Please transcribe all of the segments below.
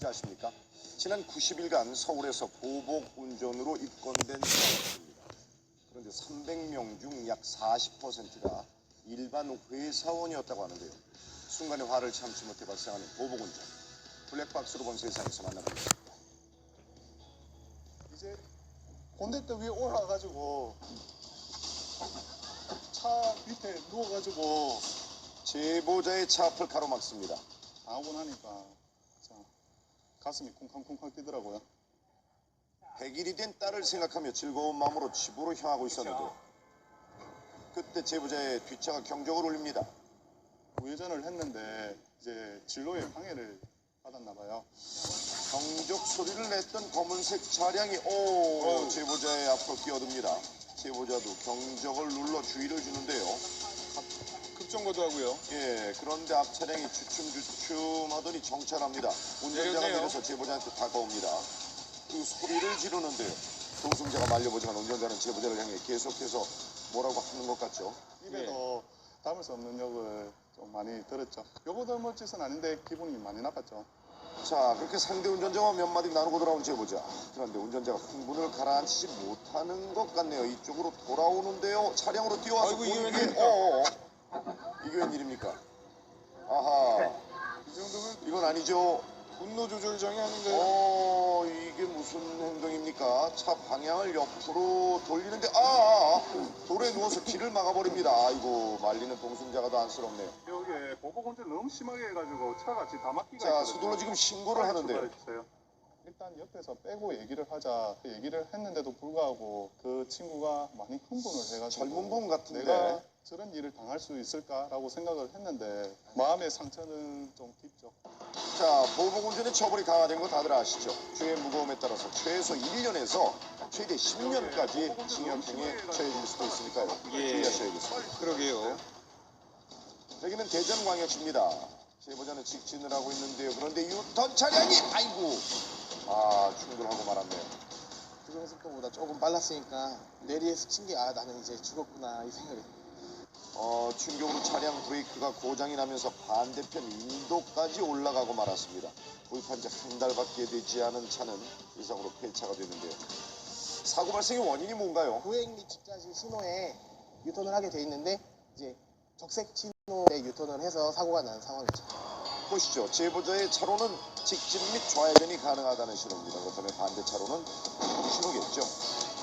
아십니까? 지난 90일간 서울에서 보복 운전으로 입건된 사람입니다. 그런데 300명 중 약 40%가 일반 회사원이었다고 하는데요. 순간에 화를 참지 못해 발생하는 보복 운전. 블랙박스로 본 세상에서 만나보겠습니다. 이제 본네트 위에 올라가가지고 차 밑에 누워가지고 제보자의 차 앞을 가로막습니다. 당하고 나니까 참 가슴이 쿵쾅쿵쾅 뛰더라고요. 100일이 된 딸을 생각하며 즐거운 마음으로 집으로 향하고 있었는데요. 그때 제보자의 뒷차가 경적을 울립니다. 우회전을 했는데 이제 진로에 방해를 받았나 봐요. 경적 소리를 냈던 검은색 차량이 제보자의 앞으로 끼어듭니다. 제보자도 경적을 눌러 주의를 주는데요. 급정거도 하고요. 예, 그런데 앞 차량이 주춤주춤 하더니 정차합니다. 운전자가 내렸네요. 내려서 제보자한테 다가옵니다. 그 소리를 지르는데요. 동승자가 말려보지만 운전자는 제보자를 향해 계속해서 뭐라고 하는 것 같죠? 입에도 담을 수 없는 욕을 좀 많이 들었죠. 욕을 담을 짓은 아닌데 기분이 많이 나빴죠. 자, 그렇게 상대 운전자와 몇 마디 나누고 돌아온 제보자. 그런데 운전자가 흥분을 가라앉히지 못하는 것 같네요. 이쪽으로 돌아오는데요. 차량으로 뛰어와서 아이고, 이게 보이게. 웬일입니까? 이게 웬일입니까? 아하, 이 정도면 이건 아니죠. 분노 조절장애 아닌가요? 이게 무슨 행동입니까? 차 방향을 옆으로 돌리는데 돌에 누워서 길을 막아버립니다. 아이고, 말리는 동승자가 더 안쓰럽네요. 여기에 보복 운전 너무 심하게 해가지고 차가 지금 다 막히가 자, 서둘러 지금 신고를 하는데요. 일단 옆에서 빼고 얘기를 하자. 그 얘기를 했는데도 불구하고 그 친구가 많이 흥분을 해가지고 젊은 분 같은데. 내가 저런 일을 당할 수 있을까라고 생각을 했는데 마음의 상처는 좀 깊죠. 자, 보복 운전의 처벌이 강화된 거 다들 아시죠? 죄의 무거움에 따라서 최소 1년에서 최대 10년까지 징역형에 처해질 수도 있으니까요. 예. 주의하셔야겠습니다. 그러게요. 여기는 대전광역시입니다. 제보자는 직진을 하고 있는데요. 그런데 유턴 차량이 충돌하고 말았네요. 규정 속도보다 조금 빨랐으니까 내리에서 친 게 나는 이제 죽었구나 이 생각이 듭니다. 충격으로 차량 브레이크가 고장이 나면서 반대편 인도까지 올라가고 말았습니다. 구입한 지 한 달밖에 되지 않은 차는 이상으로 폐차가 됐는데요. 사고 발생의 원인이 뭔가요? 보행 및 직자식 신호에 유턴을 하게 돼 있는데 이제 적색 신호에 유턴을 해서 사고가 난 상황이죠. 보시죠. 제보자의 차로는 직진 및 좌회전이 가능하다는 신호입니다. 그렇다면 반대 차로는 신호겠죠.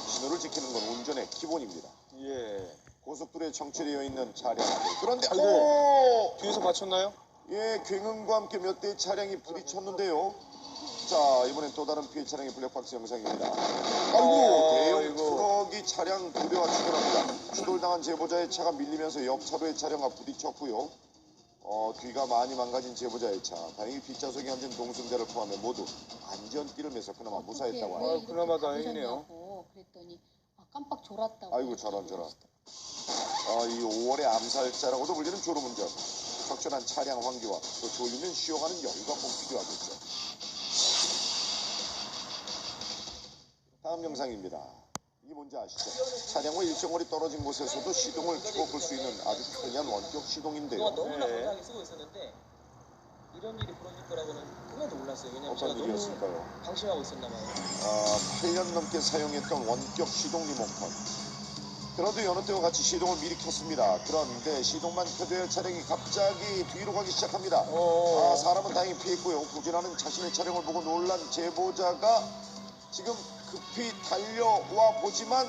신호를 지키는 건 운전의 기본입니다. 예. 고속도로에 정체되어 있는 차량들. 그런데 뒤에서 맞췄나요? 예, 굉음과 함께 몇 대의 차량이 부딪혔는데요. 자, 이번엔 또 다른 피해 차량의 블랙박스 영상입니다. 대형 트럭이 차량 2대와 추돌합니다. 추돌당한 제보자의 차가 밀리면서 옆 차로의 차량과 부딪혔고요. 뒤가 많이 망가진 제보자의 차. 다행히 뒷좌석에 앉은 동승자를 포함해 모두 안전띠를 매서 그나마 무사했다고 합니다. 그나마 다행이네요. 그랬더니 깜빡 졸았다고. 아이고, 저런. 이 5월의 암살자라고도 불리는 졸음운전. 적절한 차량 환기와 또 졸리면 쉬어가는 여유가 꼭 필요하겠죠. 다음 영상입니다. 이게 뭔지 아시죠? 차량과 일정 거리 떨어진 곳에서도 시동을 켜고 볼 수 있는 아주 편리한 원격 시동인데요. 너무나 건강하게 쓰고 있었는데 이런 일이 벌어질 거라고는 꿈에도 몰랐어요. 왜냐면 제가 어떤 너무 일이었을까요? 방심하고 있었나 봐요. 8년 넘게 사용했던 원격 시동 리모컨. 그런데 여느 때와 같이 시동을 미리 켰습니다. 그런데 시동만 켜줘야 할 차량이 갑자기 뒤로 가기 시작합니다. 사람은 다행히 피했고요. 후진하는 자신의 차량을 보고 놀란 제보자가 지금 급히 달려와 보지만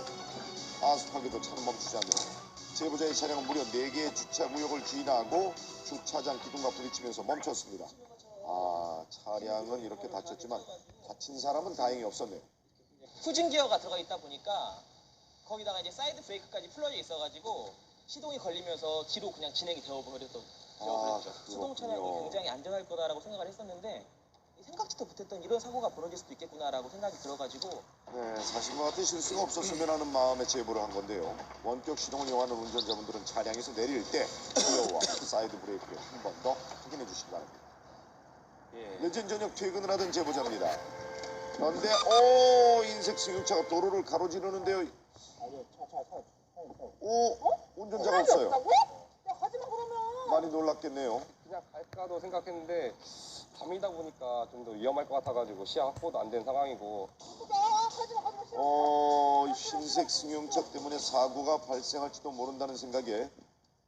아쉽하게도 차는 멈추지 않네요. 제보자의 차량은 무려 4개의 주차구역을 지나고 주차장 기둥과 부딪히면서 멈췄습니다. 차량은 이렇게 다쳤지만 다친 사람은 다행히 없었네요. 후진 기어가 들어가 있다 보니까 거기다가 이제 사이드 브레이크까지 풀려져 있어가지고 시동이 걸리면서 뒤로 그냥 진행이 되어버렸죠. 수동 차량이 굉장히 안전할 거다라고 생각을 했었는데 생각지도 못했던 이런 사고가 벌어질 수도 있겠구나라고 생각이 들어가지고 네, 자신과 같은 실수가 없었으면 하는 마음에 제보를 한 건데요. 원격 시동을 이용하는 운전자분들은 차량에서 내릴 때 기어와 사이드 브레이크를 한 번 더 확인해 주시기 바랍니다. 늦은 저녁 퇴근을 하던 제보자입니다. 그런데 흰색 승용차가 도로를 가로지르는데요. 운전자가 없어요. 야, 가지마 그러면. 많이 놀랐겠네요. 그냥 갈까도 생각했는데 밤이다 보니까 좀 더 위험할 것 같아가지고 시야 확보도 안 된 상황이고. 흰색 승용차 때문에 사고가 발생할지도 모른다는 생각에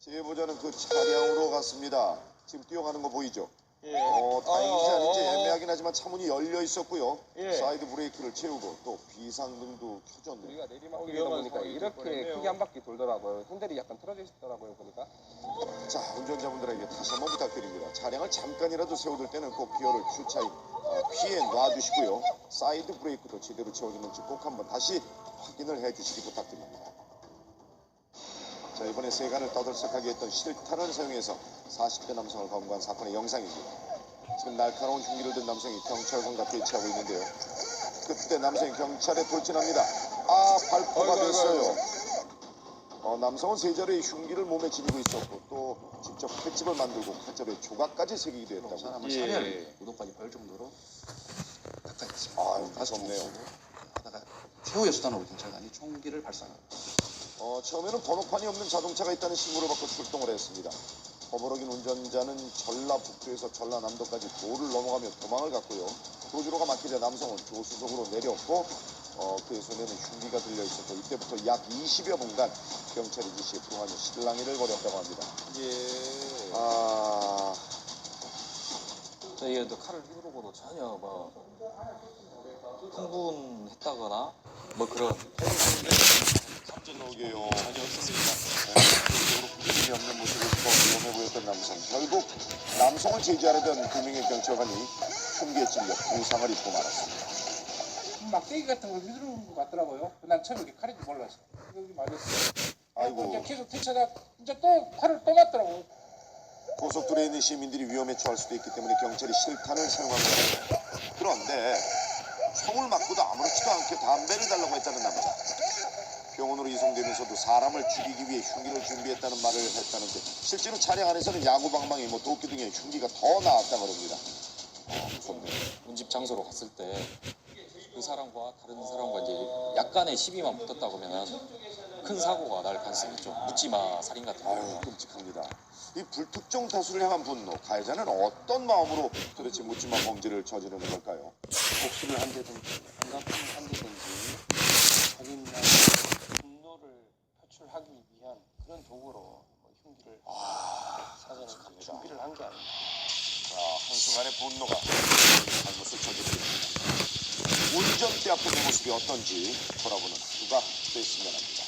제보자는 그 차량으로 갔습니다. 지금 뛰어가는 거 보이죠? 다행인지 아닌지 애매하긴 하지만 차문이 열려 있었고요. 사이드 브레이크를 채우고 또 비상등도 켜졌네요. 우리가 내리막길이다 보니까 이렇게 크게 한 바퀴 돌더라고요. 핸들이 약간 틀어져 있더라고요 보니까. 자, 운전자분들에게 다시 한번 부탁드립니다. 차량을 잠깐이라도 세워둘 때는 꼭 기어를 주차에 피해 놔주시고요. 사이드 브레이크도 제대로 채워주는지 꼭 한번 다시 확인을 해주시기 부탁드립니다. 자, 이번에 세간을 떠들썩하게 했던 실탄을 사용해서 40대 남성을 검거한 사건의 영상입니다. 지금 날카로운 흉기를 든 남성이 경찰관과 대치하고 있는데요. 그때 남성이 경찰에 돌진합니다. 발포가 됐어요. 남성은 세 자루의 흉기를 몸에 지니고 있었고 또 직접 횟집을 만들고 칼집에 조각까지 새기기도 했다고. 사람을 살해할 의도까지 볼 정도로 가까이 있습니다. 무섭네요. 하다가 최후의 수단으로 경찰관이 총기를 발사합니다. 처음에는 번호판이 없는 자동차가 있다는 신고를 받고 출동을 했습니다. 허물어긴 운전자는 전라북도에서 전라남도까지 도를 넘어가며 도망을 갔고요. 도주로가 막히자 남성은 조수석으로 내렸고 그의 손에는 흉기가 들려 있었고 이때부터 약 20여 분간 경찰이 지시에 불응하며 실랑이를 벌였다고 합니다. 저희가 칼을 휘두르고도 전혀 뭐 흥분했다거나 뭐 그런 전혀 없었습니다. 분명히 없는 모습을 보고 위험해 보였던 남성. 결국 남성을 제지하려던 두 명의 경찰관이 흉기에 찔려 부상을 입고 말았습니다. 막대기 같은 걸 휘두르는 것 같더라고요. 난 처음에 이렇게 칼인지 몰랐어. 여기 맞았어요. 아이고. 이제 계속 뒤쳐다 이제 또 칼을 또 맞더라고. 고속도로에 있는 시민들이 위험에 처할 수도 있기 때문에 경찰이 실탄을 사용한 겁니다. 그런데 총을 맞고도 아무렇지도 않게 담배를 달라고 했다는 남자. 병원으로 이송되면서도 사람을 죽이기 위해 흉기를 준비했다는 말을 했다는데 실제로 차량 안에서는 야구방망이, 도끼 등의 흉기가 더 나왔다고 합니다. 무섭네요. 운집 장소로 갔을 때 그 사람과 다른 사람과 이제 약간의 시비만 붙었다고 하면 큰 사고가 날 가능성이 있죠. 묻지마 살인 같은 경우. 끔찍합니다. 이 불특정 다수를 향한 분노, 가해자는 어떤 마음으로 도대체 묻지마 범죄를 저지르는 걸까요? 복수를 한다든지 안갚음을 한다든지 자기만의 분노를 표출하기 위한 그런 도구로 흉기를 사전에 준비를 한 게 아닙니다. 한순간의 분노가 잘못을 저지르게 됩니다. 운전대 앞의 내 모습이 어떤지 돌아보는 하루가 됐으면 합니다.